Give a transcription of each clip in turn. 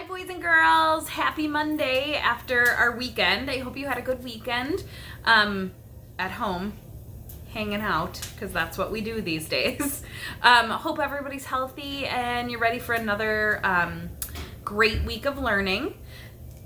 boys and girls. Happy Monday after our weekend. I hope you had a good weekend at home, hanging out, because that's what we do these days. Hope everybody's healthy and you're ready for another great week of learning.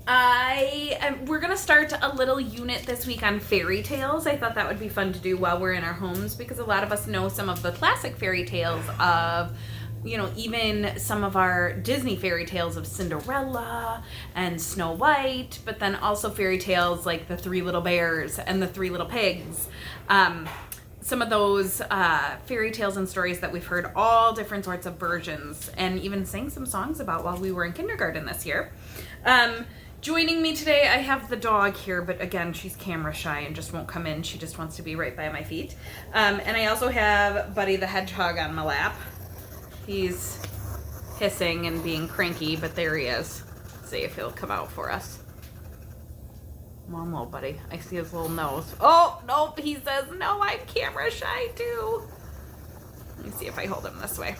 We're going to start a little unit this week on fairy tales. I thought that would be fun to do while we're in our homes, because a lot of us know some of the classic fairy tales of, you know, even some of our Disney fairy tales of Cinderella and Snow White, but then also fairy tales like the Three Little Bears and the Three Little Pigs. Some of those fairy tales and stories that we've heard all different sorts of versions and even sang some songs about while we were in kindergarten this year. Joining me today, I have the dog here, but again, she's camera shy and just won't come in. She just wants to be right by my feet. And I also have Buddy the Hedgehog on my lap. He's hissing and being cranky, but there he is. Let's see if he'll come out for us. Come on, little buddy. I see his little nose. Oh, nope, he says, no, I'm camera shy too. Let me see if I hold him this way.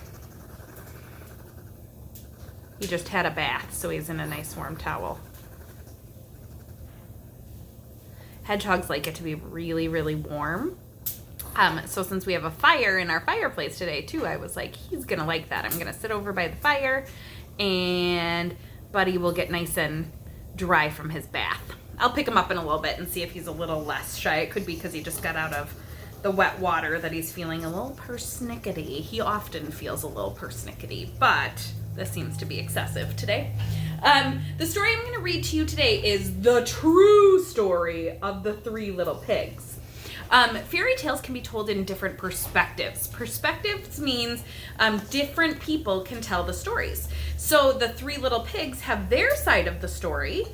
He just had a bath, so he's in a nice warm towel. Hedgehogs like it to be really, really warm. So since we have a fire in our fireplace today too, I was like, he's gonna like that. I'm gonna sit over by the fire and Buddy will get nice and dry from his bath. I'll pick him up in a little bit and see if he's a little less shy. It could be because he just got out of the wet water that he's feeling a little persnickety. He often feels a little persnickety, but this seems to be excessive today. The story I'm going to read to you today is the true story of the Three Little Pigs. Fairy tales can be told in different perspectives. Perspectives means different people can tell the stories. So the Three Little Pigs have their side of the story,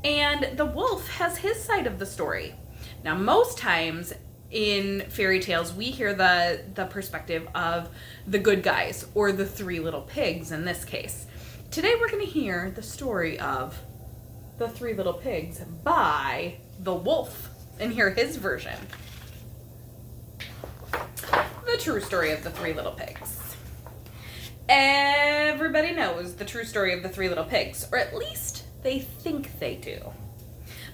and the wolf has his side of the story. Now, most times in fairy tales, we hear the perspective of the good guys, or the Three Little Pigs in this case. Today we're going to hear the story of the Three Little Pigs by the wolf and hear his version. The true story of the Three Little Pigs. Everybody knows the true story of the Three Little Pigs, or at least they think they do.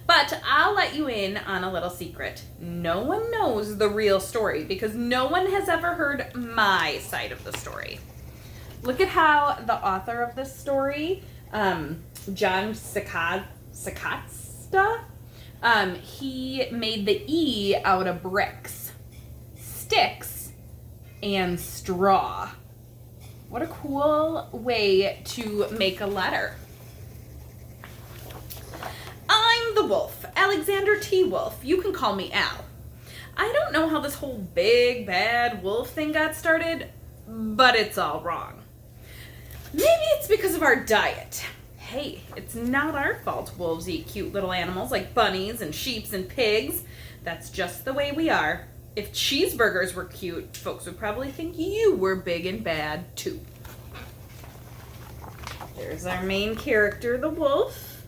But I'll let you in on a little secret. No one knows the real story because no one has ever heard my side of the story. Look at how the author of this story, John Sakasta, he made the E out of bricks, sticks, and straw. What a cool way to make a letter. I'm the wolf, Alexander T. Wolf. You can call me Al. I don't know how this whole big, bad wolf thing got started, but it's all wrong. Maybe it's because of our diet. Hey, it's not our fault wolves eat cute little animals like bunnies and sheeps and pigs. That's just the way we are. If cheeseburgers were cute, folks would probably think you were big and bad too. There's our main character, the wolf.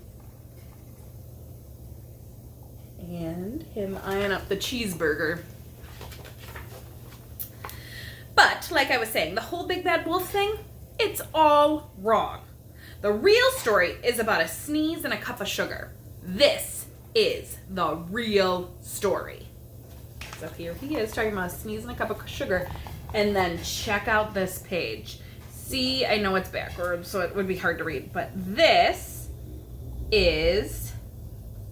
And him eyeing up the cheeseburger. But, like I was saying, the whole big bad wolf thing, it's all wrong. The real story is about a sneeze and a cup of sugar. This is the real story. So here he is talking about a sneeze and a cup of sugar. And then check out this page. See, I know it's backwards, so it would be hard to read, but this is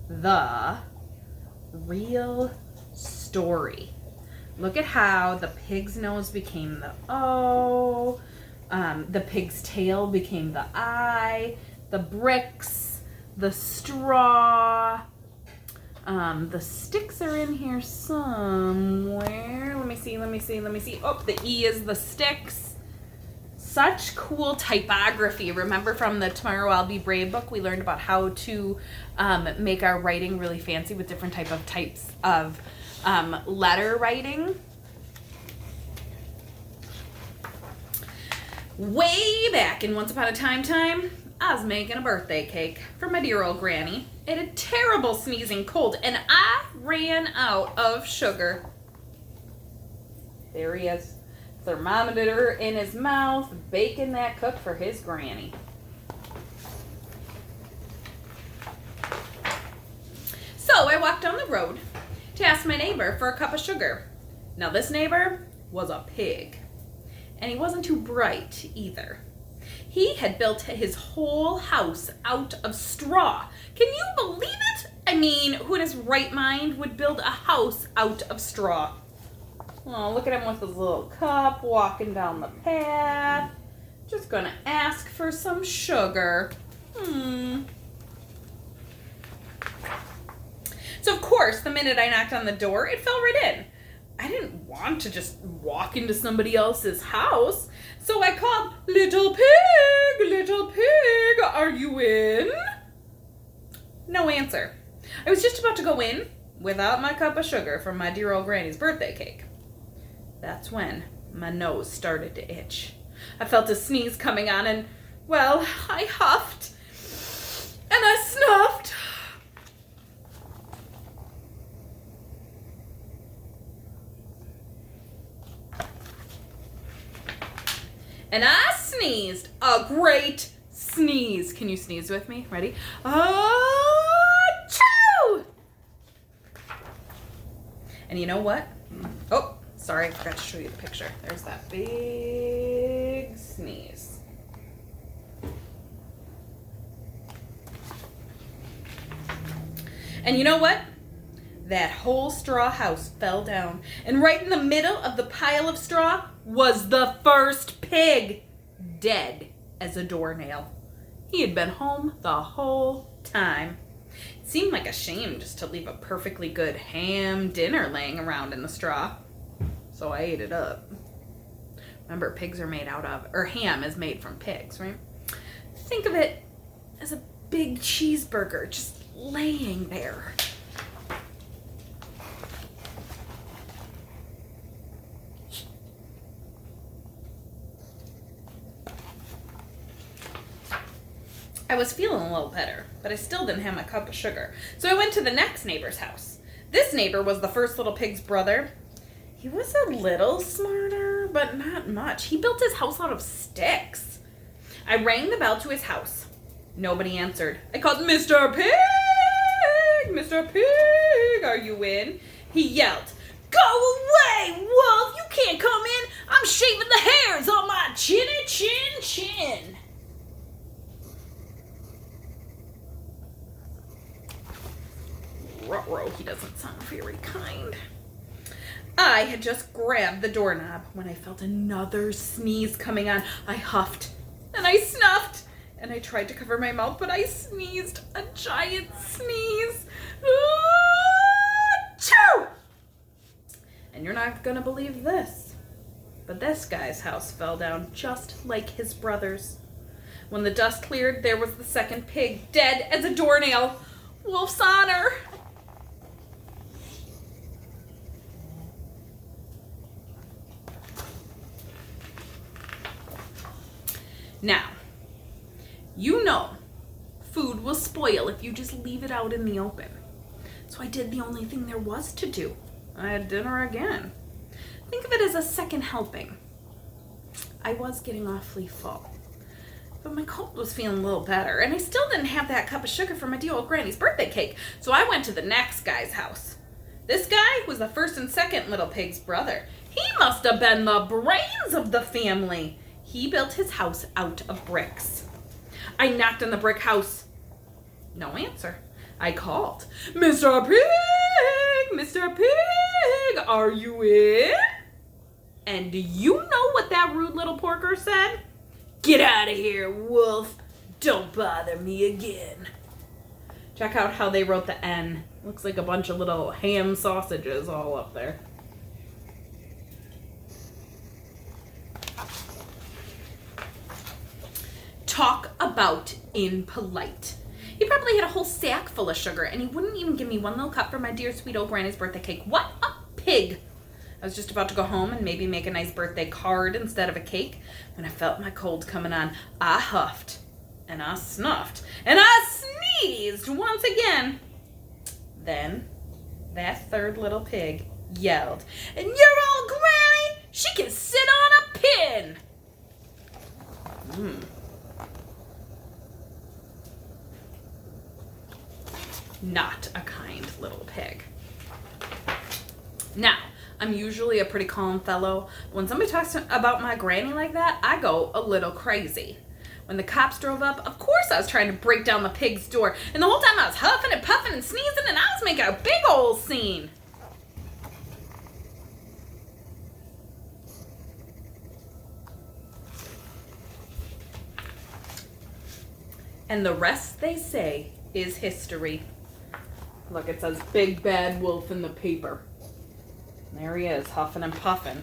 the real story. Look at how the pig's nose became the O, the pig's tail became the I, the bricks, the straw, the sticks are in here somewhere. Let me see. Oh, the E is the sticks. Such cool typography. Remember from the Tomorrow I'll Be Brave book, we learned about how to make our writing really fancy with different types of letter writing. Way back in Once Upon a Time, I was making a birthday cake for my dear old granny. It had a terrible sneezing cold, and I ran out of sugar. There he is. Thermometer in his mouth, baking that cook for his granny. the road to ask my neighbor for a cup of sugar. Now this neighbor was a pig, and he wasn't too bright either. He had built his whole house out of straw. Can you believe it? I mean, who in his right mind would build a house out of straw? Oh, look at him with his little cup, walking down the path. Just gonna ask for some sugar. So of course, the minute I knocked on the door, it fell right in. I didn't want to just walk into somebody else's house. So I called, little pig, are you in? No answer. I was just about to go in without my cup of sugar from my dear old granny's birthday cake. That's when my nose started to itch. I felt a sneeze coming on and, well, I huffed and I snuffed. And I sneezed a great sneeze. Can you sneeze with me? Ready? Achoo! And you know what? Oh, sorry, I forgot to show you the picture. There's that big sneeze. And you know what? That whole straw house fell down. And right in the middle of the pile of straw was the first pig, dead as a doornail. He had been home the whole time. It seemed like a shame just to leave a perfectly good ham dinner laying around in the straw. So I ate it up. Remember, pigs are made out of, or ham is made from pigs, right? Think of it as a big cheeseburger just laying there. I was feeling a little better, but I still didn't have my cup of sugar. So I went to the next neighbor's house. This neighbor was the first little pig's brother. He was a little smarter, but not much. He built his house out of sticks. I rang the bell to his house. Nobody answered. I called, Mr. Pig! Mr. Pig, are you in? He yelled, go away, wolf! You can't come in! I'm shaving the hairs on my chinny chin. Ruh-roh, he doesn't sound very kind. I had just grabbed the doorknob when I felt another sneeze coming on. I huffed and I snuffed and I tried to cover my mouth, but I sneezed a giant sneeze. Achoo! And you're not gonna believe this, but this guy's house fell down just like his brother's. When the dust cleared, there was the second pig, dead as a doornail. Wolf's honor. Now, you know, food will spoil if you just leave it out in the open. So I did the only thing there was to do. I had dinner again. Think of it as a second helping. I was getting awfully full, but my cold was feeling a little better, and I still didn't have that cup of sugar for my dear old granny's birthday cake, so I went to the next guy's house. This guy was the first and second little pig's brother. He must have been the brains of the family. He built his house out of bricks. I knocked on the brick house. No answer. I called, Mr. Pig, Mr. Pig, are you in? And do you know what that rude little porker said? Get out of here, wolf. Don't bother me again. Check out how they wrote the N. Looks like a bunch of little ham sausages all up there. Talk about impolite. He probably had a whole sack full of sugar, and he wouldn't even give me one little cup for my dear sweet old granny's birthday cake. What a pig! I was just about to go home and maybe make a nice birthday card instead of a cake when I felt my cold coming on. I huffed, and I snuffed, and I sneezed once again. Then that third little pig yelled, and your old granny, she can sit on a pin. Not a kind little pig. Now, I'm usually a pretty calm fellow. When somebody talks about my granny like that, I go a little crazy. When the cops drove up, of course I was trying to break down the pig's door. And the whole time I was huffing and puffing and sneezing, and I was making a big old scene. And the rest, they say, is history. Look, it says Big Bad Wolf in the paper. There he is, huffing and puffing.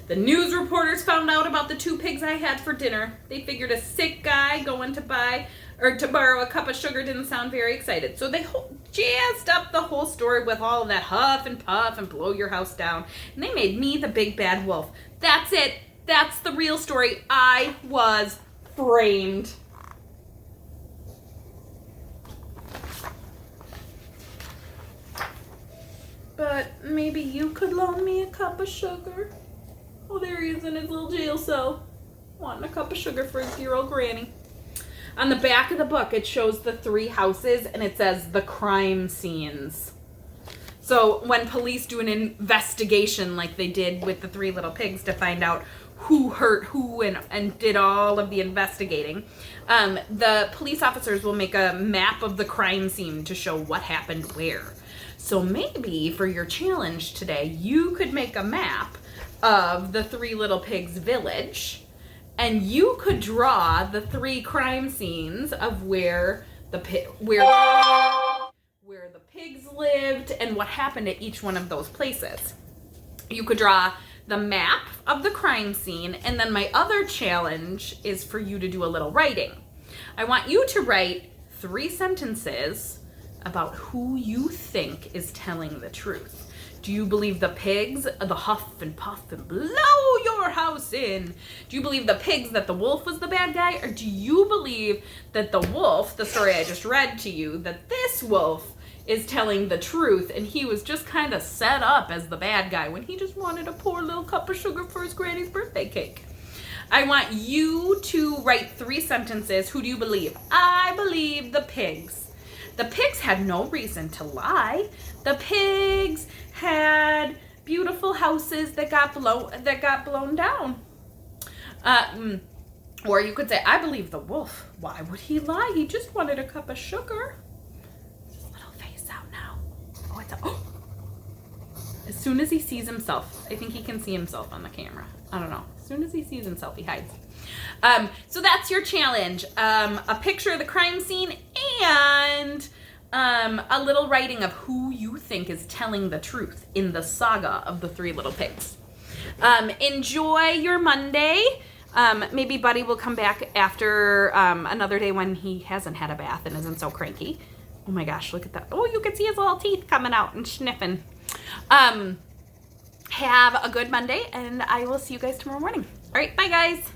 The news reporters found out about the 2 pigs I had for dinner. They figured a sick guy going to borrow a cup of sugar didn't sound very excited. So they jazzed up the whole story with all of that huff and puff and blow your house down. And they made me the Big Bad Wolf. That's it. That's the real story. I was framed. But maybe you could loan me a cup of sugar? Oh, there he is in his little jail cell, wanting a cup of sugar for his dear old granny. On the back of the book, it shows the 3 houses, and it says the crime scenes. So when police do an investigation like they did with the 3 little pigs to find out who hurt who and did all of the investigating, the police officers will make a map of the crime scene to show what happened where. So maybe for your challenge today, you could make a map of the 3 little pigs village, and you could draw the 3 crime scenes of where the pigs lived and what happened at each one of those places. You could draw the map of the crime scene, and then my other challenge is for you to do a little writing. I want you to write 3 sentences about who you think is telling the truth. Do you believe the pigs, the huff and puff and blow your house in? Do you believe the pigs that the wolf was the bad guy? Or do you believe that the wolf, the story I just read to you, that this wolf is telling the truth and he was just kind of set up as the bad guy when he just wanted a poor little cup of sugar for his granny's birthday cake? I want you to write 3 sentences. Who do you believe? I believe the pigs. The pigs had no reason to lie. The pigs had beautiful houses that got blown down. Or you could say, I believe the wolf. Why would he lie? He just wanted a cup of sugar. His little face out now. Oh, it's as soon as he sees himself, I think he can see himself on the camera. I don't know. As soon as he sees himself, he hides. So that's your challenge. A picture of the crime scene and a little writing of who you think is telling the truth in the saga of the 3 little pigs. Enjoy your Monday. Maybe Buddy will come back after another day when he hasn't had a bath and isn't so cranky. Oh my gosh, look at that. Oh, you can see his little teeth coming out and sniffing. Have a good Monday, and I will see you guys tomorrow morning. All right, bye guys.